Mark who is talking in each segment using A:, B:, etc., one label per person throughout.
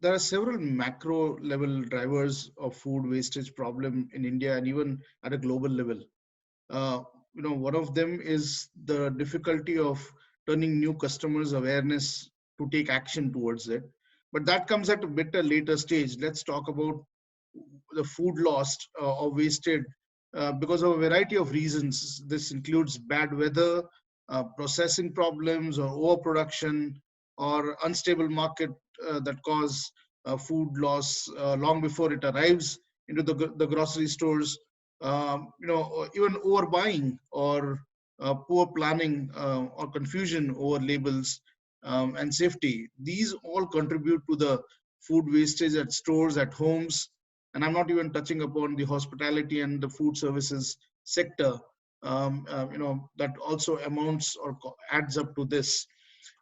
A: there are several macro level drivers of food wastage problem in India and even at a global level. Uh, One of them is the difficulty of turning new customers' awareness to take action towards it. But that comes at a bit a later stage. Let's talk about the food lost or wasted because of a variety of reasons. This includes bad weather, processing problems, or overproduction, or unstable market that cause food loss long before it arrives into the grocery stores. Or even overbuying or poor planning or confusion over labels and safety. These all contribute to the food wastage at stores, at homes, and I'm not even touching upon the hospitality and the food services sector. That also amounts or adds up to this.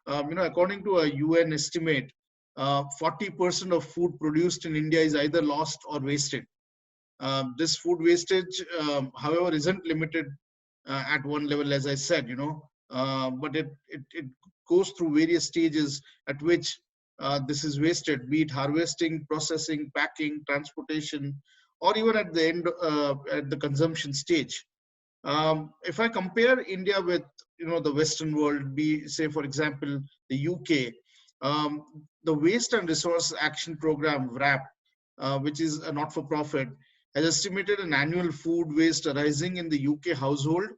A: According to a UN estimate, 40% of food produced in India is either lost or wasted. This food wastage, however, isn't limited at one level, as I said, but it goes through various stages at which this is wasted, be it harvesting, processing, packing, transportation, or even at the end, at the consumption stage. If I compare India with the Western world, be say for example the UK, the Waste and Resource Action Program (WRAP), which is a not-for-profit, has estimated an annual food waste arising in the UK household,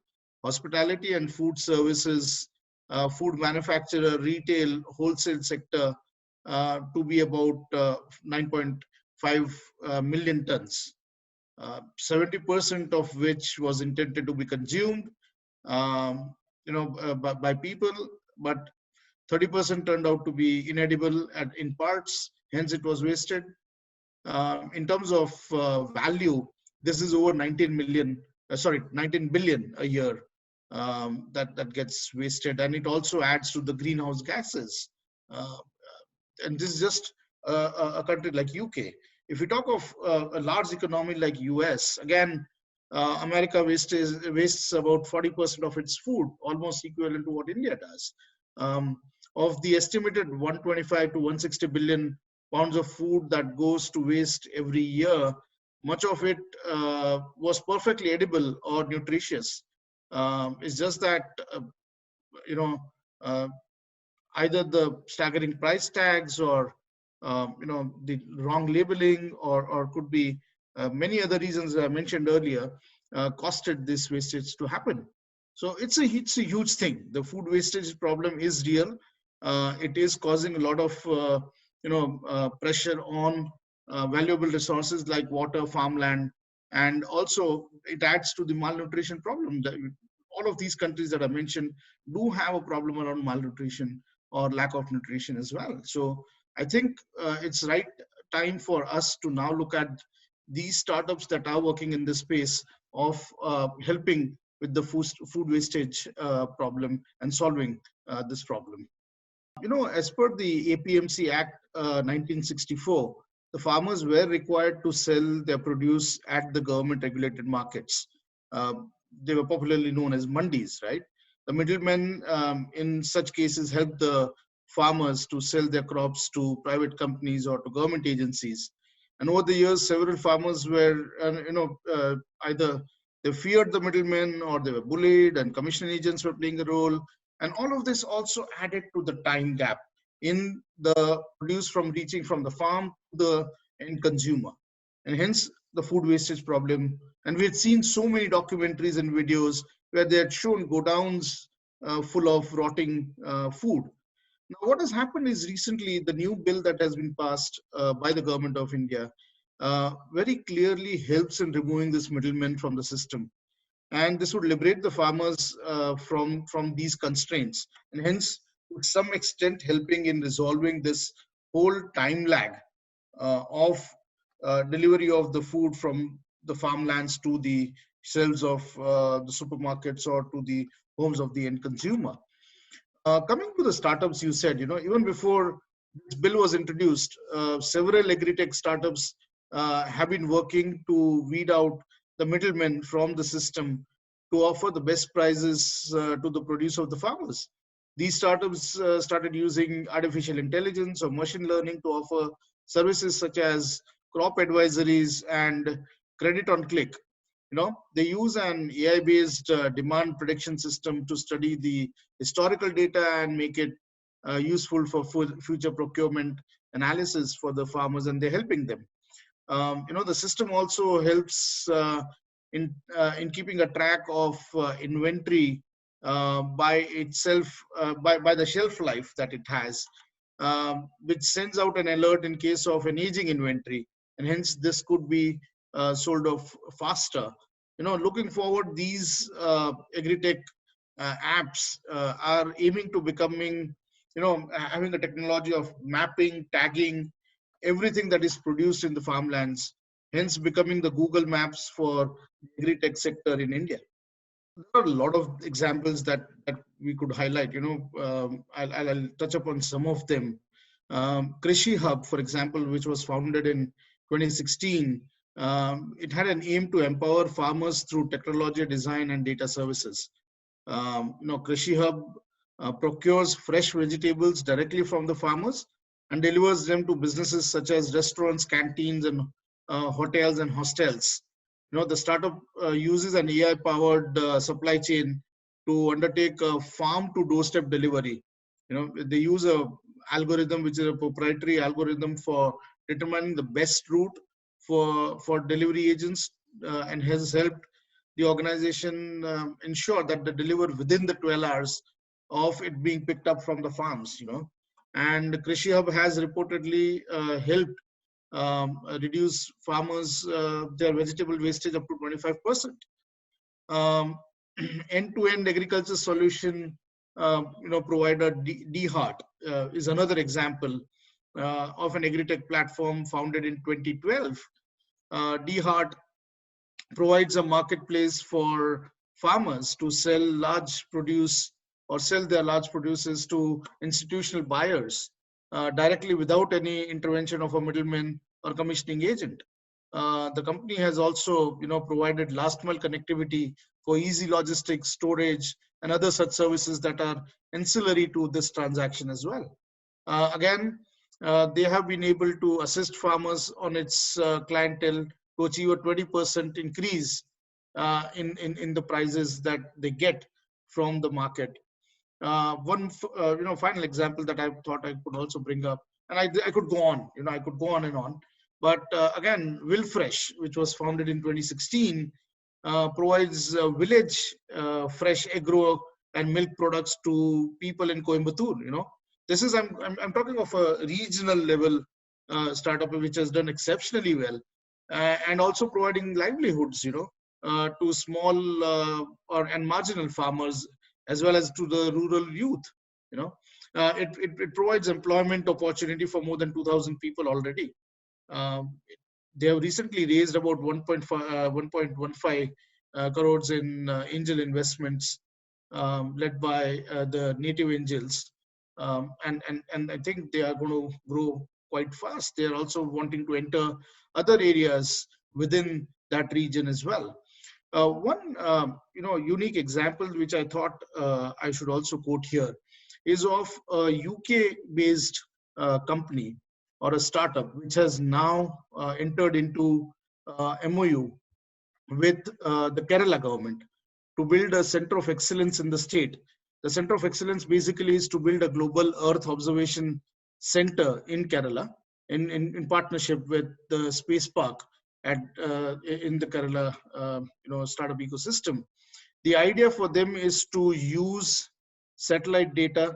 A: hospitality and food services, food manufacturer, retail, wholesale sector to be about 9.5 million tons. 70% of which was intended to be consumed, by people, but 30% turned out to be inedible in parts, hence it was wasted. In terms of value, this is over 19 billion a year that gets wasted, and it also adds to the greenhouse gases. Uh, and this is just a country like UK. If we talk of a large economy like US, again, America wastes about 40% of its food, almost equivalent to what India does. Um, of the estimated 125 to 160 billion pounds of food that goes to waste every year, much of it was perfectly edible or nutritious. It's just that, you know, uh, either the staggering price tags or the wrong labeling or could be many other reasons I mentioned earlier costed this wastage to happen. So it's a huge thing. The food wastage problem is real. It is causing a lot of pressure on valuable resources like water, farmland, and also it adds to the malnutrition problem. All of these countries that I mentioned do have a problem around malnutrition or lack of nutrition as well. So I think it's right time for us to now look at these startups that are working in this space of helping with the food wastage problem and solving this problem. As per the APMC Act 1964, the farmers were required to sell their produce at the government regulated markets. Uh, they were popularly known as mandis, right? The middlemen in such cases helped the farmers to sell their crops to private companies or to government agencies. And over the years, several farmers were, either they feared the middlemen or they were bullied, and commission agents were playing a role. And all of this also added to the time gap in the produce from reaching from the farm to the end consumer. And hence the food wastage problem. And we had seen so many documentaries and videos where they had shown godowns full of rotting food. Now, what has happened is recently the new bill that has been passed by the government of India very clearly helps in removing this middleman from the system, and this would liberate the farmers from these constraints, and hence to some extent helping in resolving this whole time lag of delivery of the food from the farmlands to the shelves of the supermarkets or to the homes of the end consumer. Coming to the startups, you said, even before this bill was introduced, several agri-tech startups have been working to weed out the middlemen from the system to offer the best prices to the produce of the farmers. These startups started using artificial intelligence or machine learning to offer services such as crop advisories and credit on click. They use an AI based demand prediction system to study the historical data and make it useful for future procurement analysis for the farmers, and they're helping them. The system also helps in keeping a track of inventory by itself, by the shelf life that it has, which sends out an alert in case of an aging inventory, and hence this could be sold off faster. Looking forward, these agri-tech apps are aiming to becoming, having a technology of mapping, tagging everything that is produced in the farmlands, hence becoming the Google Maps for the agri-tech sector in India. There are a lot of examples that we could highlight. I'll touch upon some of them. Krishi Hub, for example, which was founded in 2016, it had an aim to empower farmers through technology, design, and data services. Krishi Hub procures fresh vegetables directly from the farmers and delivers them to businesses such as restaurants, canteens, and hotels and hostels. The startup uses an AI-powered supply chain to undertake a farm-to-doorstep delivery. They use a algorithm, which is a proprietary algorithm for determining the best route for delivery agents, and has helped the organization ensure that they deliver within the 12 hours of it being picked up from the farms. And Krishi Hub has reportedly helped reduce farmers their vegetable wastage up to 25%. End-to-end agriculture solution provider DHeart is another example of an agri-tech platform founded in 2012. DHeart provides a marketplace for farmers to sell large produce or sell their large produces to institutional buyers directly without any intervention of a middleman or commissioning agent. The company has also, provided last mile connectivity for easy logistics, storage, and other such services that are ancillary to this transaction as well. Again, they have been able to assist farmers on its clientele to achieve a 20% increase in the prices that they get from the market. One final example that I thought I could also bring up, and I could go on, I could go on and on, but again, Wilfresh, which was founded in 2016, provides village fresh agro and milk products to people in Coimbatore. This is I'm talking of a regional level startup which has done exceptionally well, and also providing livelihoods, to small and marginal farmers, as well as to the rural youth. It provides employment opportunity for more than 2,000 people already. They have recently raised about 1.15 crores in angel investments, led by the native angels, and I think they are going to grow quite fast. They are also wanting to enter other areas within that region as well. One unique example which I thought I should also quote here is of a UK-based company or a startup which has now entered into MOU with the Kerala government to build a center of excellence in the state. The center of excellence basically is to build a global Earth observation center in Kerala in partnership with the space park in the Kerala startup ecosystem. The idea for them is to use satellite data,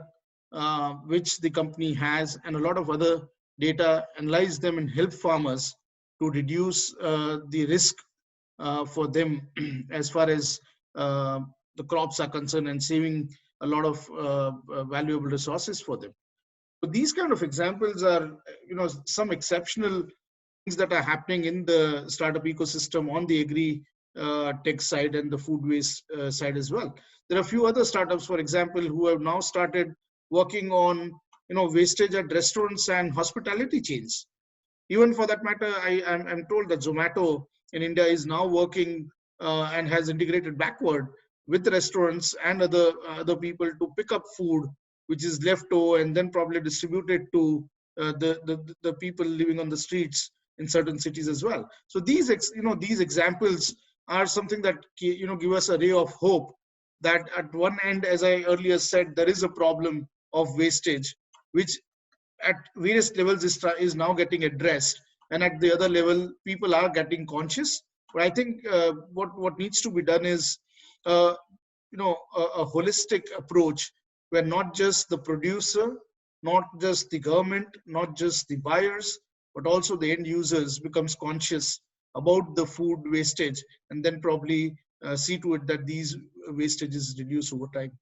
A: which the company has, and a lot of other data, analyze them and help farmers to reduce the risk for them as far as the crops are concerned, and saving a lot of valuable resources for them. So these kind of examples are, some exceptional things that are happening in the startup ecosystem on the agri tech side and the food waste side as well. There are a few other startups, for example, who have now started working on, wastage at restaurants and hospitality chains. Even for that matter, I'm told that Zomato in India is now working and has integrated backward with restaurants and other people to pick up food which is left over and then probably distributed to the people living on the streets in certain cities as well. So these examples are something that give us a ray of hope that at one end, as I earlier said, there is a problem of wastage, which at various levels is now getting addressed, and at the other level people are getting conscious. But I think what needs to be done is uh, a holistic approach where not just the producer, not just the government, not just the buyers, but also the end users becomes conscious about the food wastage, and then probably see to it that these wastage is reduced over time.